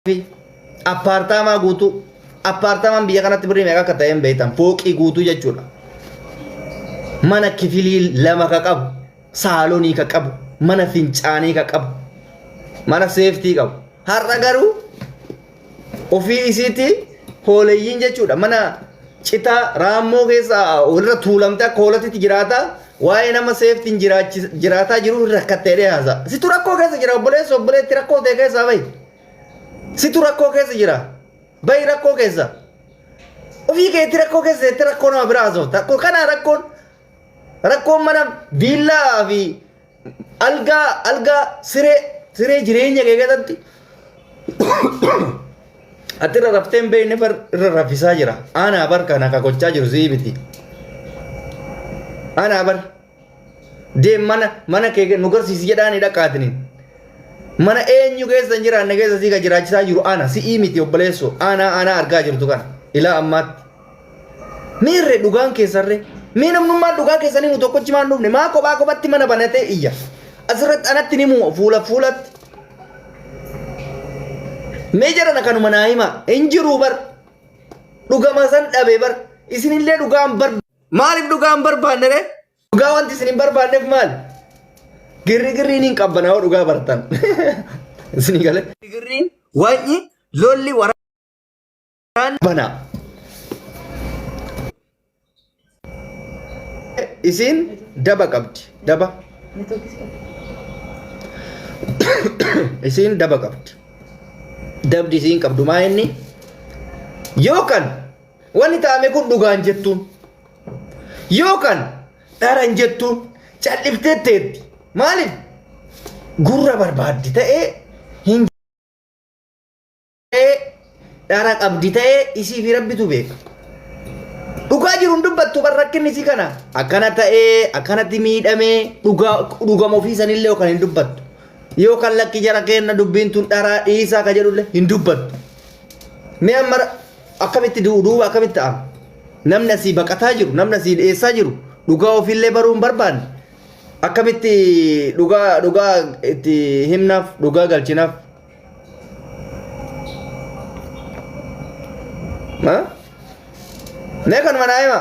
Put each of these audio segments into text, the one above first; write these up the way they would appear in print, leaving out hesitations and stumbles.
fi appaartaamaa guutuu appaartaamaan biyya kanatti birrii meeqa akka ta'een beektan fooqii guutuu jechuudha. Mana kifilii lama ka qabu, saalonii ka qabu, mana fincaanii ka qabu, mana seeftii qabu. Har'a garuu ofii isiitti hooleeyyiin jechuudha. Mana citaa raammoo keessa walirra tuulamtee akka hoolatitti jiraata. Waa'ee nama seeftiin jiraataa jiru rakkattee dhiyaasa. Situ rakkoo keessa jira obboleessa obboleetti rakkoo ta'e keessaa bahi. Situ rakkoo keessa jira. Bahi rakkoo keessa. Ofii keetti rakkoo keessa jettee rakkoo nama biraa haasofta. Kana rakkoon mana viillaa fi algaa siree jireenya kee keessatti ati irra rafteen beekne irra raffisaa jira. Aanaa bar kana akka gochaa jiru sii miti. Aanaa bar deem mana kee nu garsiisi jedhaanii dhaqaatiniin. Mana eenyu keessa hin jiraanne keessa sii ka jiraachisaa jiru ana si'ii miti obboleessoo aanaa argaa jirtu kana ilaa ammaatti. Miirree dhugaan keessarree mii namnummaan dhugaa keessanii nu tokkochi maan dhufne maa kophatti mana banatee iyya asirratti anatti ni muu fuulatti. Mee jarana kanuma naa hima hin jiru bar dhugama san dhabe bar isinillee dhugaan maaliif dhugaan barbaanne re dhugaa wanti isin hin barbaanneef maali? Girriin hin qabbanaa dhugaa bartan. Isin galee girriin wanyi lolli waraan banaa. Isin daba qabdi daba. Isin daba qabdi. Dabdi isin qabdu maa inni yookaan wanni taa'ame kun dhugaan jettuun yookaan dharan jettuun calliftee teetti. Maaliif gurra barbaaddi ta'ee hin dhara qabdi ta'ee isii fi rabbitu beeka. Dhugaa jiruun dubbattu bar rakkinni isii kana akkana ta'ee akkanatti miidhamee dhugama ofii sanillee yookaan hin dubbattu. Yookaan lakki jara kenna dubbiin tun dharaa dhiisaa ka jedhullee hin dubbattu. Mee amma akkamitti duuba akkamitti ta'ama? Namni asii baqataa jiru namni asii dhiyeessaa jiru dhugaa ofiillee baruu hin barbaanne. Akkamitti dhugaa itti himnaaf dhugaa galchinaaf. Mee kanuma naa hima.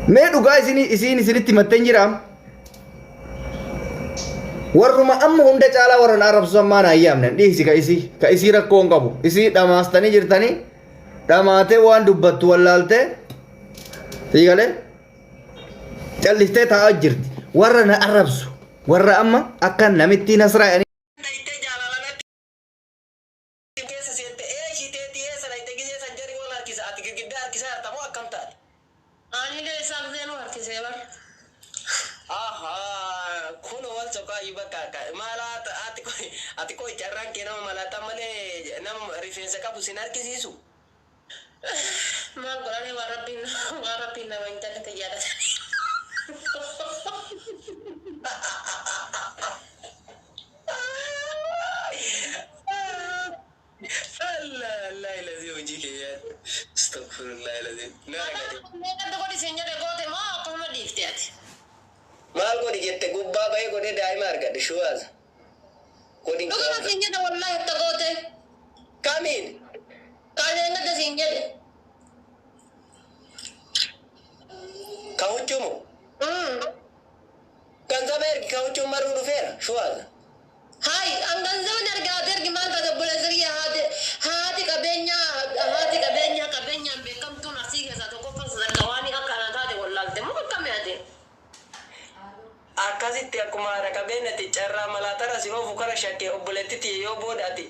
Mee dhugaa isiin isinitti himattee hin jiraam. Warruma amma hunda caalaa warra arrabsu ammaa naa ayyaamnan dhiisi ka isii rakkoo hin qabu. Isii dhamaastanii jirtanii dhamaatee waan dubbattu wallaaltee fiigalee. Calliftee taa'aa jirti warra na arrabsu warra amma akka namitti nasraa'anii ati koi carraan kee nama malaataa malee nama rifeensa qabu sin harkisiisu. Maal godhanii waan rabbiin nama hin jallate jaallatanii. Allah ilazim hojii keeyyan astaghfirullah ilazim nagade godhi sin jedhe goote moo akkuma dhiifte ati maal godhi jette gubbaa bahee godhe daa'ima argadhe shuwaasa godhin dhuguma sin jedhe wallahi itti goote kamiin kaaneen gadda sin jedhe ka huccumu ganzaba ergi ka huccum maruu dhufeera shuwaasa hai an ganzabni argaate ergi maal ka dabbula sirriya haati qabeenyaan beekamtuun arsii keessaa tokkoffan sadarkawaanii akkana taate wallaalte moo akkami ate akkasitti akkuma haadha qabeenyatti carraa malaatara si oofu kara shakkee obboleettitti yoo booda ati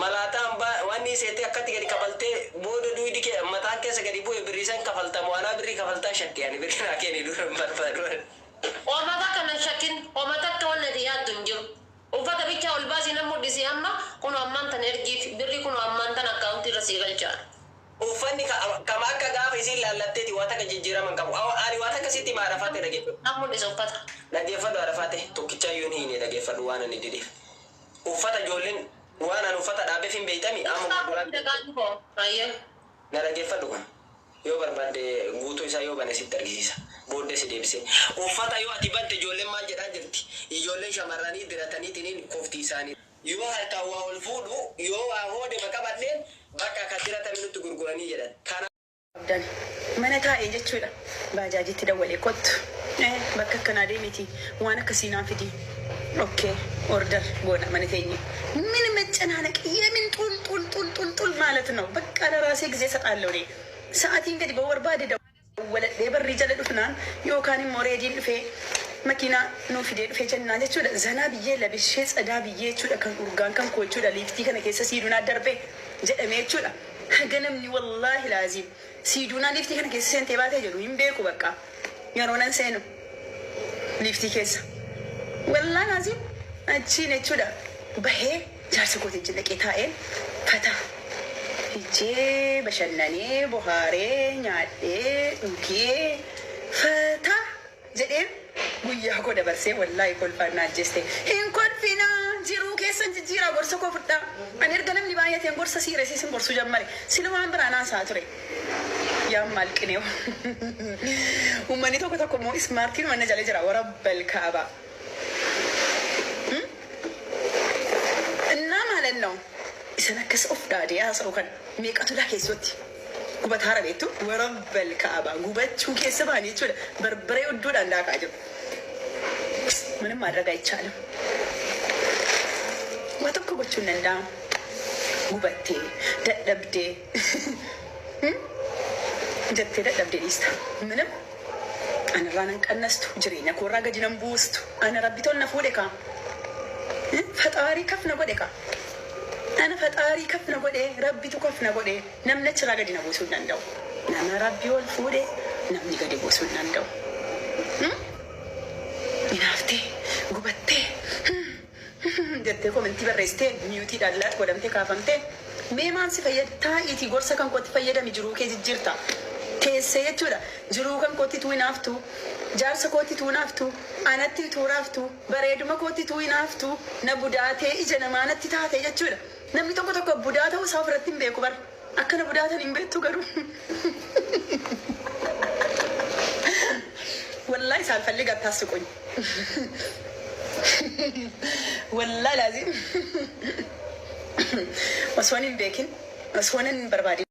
malaataan wanni seete akkatti gadi kafaltee booda duudi kee mataan keessa gadi bu'e birriisan kafaltamu anaa birrii kafaltaa shakkee ani birrii naa keeni dura barbaadu oomata kana shakkin oomata akka wallati yaaddu hin jiru uffata bicha ol baasii nama mudhisii amma kun ammaan tan ergiif birri kun ammaan tan akkaawuntii irra sii galchaa. Uffanni kama akka gaafa isiin laallatteeti waa takka jijjiiraman qabu. Ani waa takka sitti maa dhafaate dhageeffadhu. Nama mudhisa uffata. Dhageeffadhu dhafaate tokkichaa yoo ni hine dhageeffadhu waan ani dideef. Uffata ijoolleen waan ani uffata dhaabeef hin beeytami amma gurguraan. Na dhageeffadhu kun yoo barbaadde guutuu isaa yoo bane sitti argisiisa. Booddee si deebisee uffata yoo ati badde ijoolleen maal jedhaa jirti ijoolleen shamarranii diratanii tiniin koftii isaanii yoo harkaan waa ol fuudhu yoo waa hoode maqabadheen bakka katirata minutti gurguranii jedhan. Mana taa'ee jechuudha. Baajaajitti dawwalee kottu. Bakka akkanaa deemiti waan akkasii naaf fidi. Okkee order goona mana teenye. Min መጨናነቅ የምን ጡል ማለት ነው። በቃ ለራሴ ጊዜ ሰጣለሁ እኔ ሰዓት እንግዲህ በወርባደ ደወለ የበር ይጀለ ዱፍናን ዮካኒ ሞሬዲን ዱፌ መኪና ኑ ፊዴ ዱፌ ጀና ጀቹ ዘና ብዬ ለብሼ ጸዳ ብዬ ቹ ከኡርጋን ከን ኮቹ ለሊፍቲ ከነ ከሰ ሲዱና ደርቤ ጀደሜ ቹ ገነም ወላሂ ላዚም ሲዱና ሊፍቲ ከነ ከሰ ሰንቴ ባቴ ጀሉ ይምቤኩ በቃ የሮነን ሰኑ ሊፍቲ ከሰ ወላሂ ላዚም እቺ ነቹ በሄ ጃርስ ኮት ጅለቄ ታኤል ፈታ ሂጄ በሸነኔ ቦሃሬ ኛዴ ዱኬ ፈታ ጀዴን ጉያ ኮ ደበርሴ ወላሂ ኮልፋና ጀስቴ ኢንኮልፊና ጂሩ ኬሰን ጂራ ጎርሰ ኮ ፍዳ አኔር ገለም ሊባየት ጎርሰ ሲረሲ ሲን ጎርሱ ጀመረ ሲልማን ብራና ሳትሬ ያማልቅኔው ኡመኒቶ ከተኮሞ ስማርቲን ወነጃለ ጅራ ወረበል ካባ እና ማለት ነው ይሰነከስ ኦፍ ዳዲያ ሰው ከን ሚቀቱ ላከይሶቲ ጉበት አረቤቱ ወረበል ካባ ጉበቹ ከሰባኒ ይችላል በርበሬ ወዶዳ እንዳቃጀው ምንም ማድረግ አይቻልም። ወጥኩ ጎቹን እንዳ ጉበቴ ደደብዴ ጀቴ ደደብዴ ሊስታ ምንም አነራነን ቀነስቱ ጅሪነ ኮራ ገዲነም ቡስቱ አነ ረቢቶን ነፎደካ ፈጣሪ ከፍ ነው ጎዴካ አነ ፈጣሪ ከፍ ነው ጎዴ ረቢቱ ከፍ ነው ጎዴ ነምነች ራገዲ ነው ወሱ እንደው ነና ረቢዮል ፉዴ ነምኒ ገዲ ወሱ እንደው ኢናፍቴ ጉበቴ ጀቴ ኮመንቲ በሬስቴ ሚዩቲ ዳላት ወደምቴ ካፈምቴ ሜማን ሲፈየድ ታኢቲ ጎርሰ ከን ኮት ፈየደ ሚጅሩ ከጅጅርታ ቴሴ የቹዳ ጅሩ ከን ኮቲ ቱናፍቱ jaarsa kooti tuunaaftu anatti tuuraaftu bareeduma kooti tuunaaftu na budaatee ija namaanatti taate jechuudha. Namni tokko budaa ta'uu isaa ofirratti hin beeku bara akka na budaatan hin beektu garuu wallaahi saalfalli gattaassuquኝ wallaahi laazim osoo hin beekin osoo hin barbaadin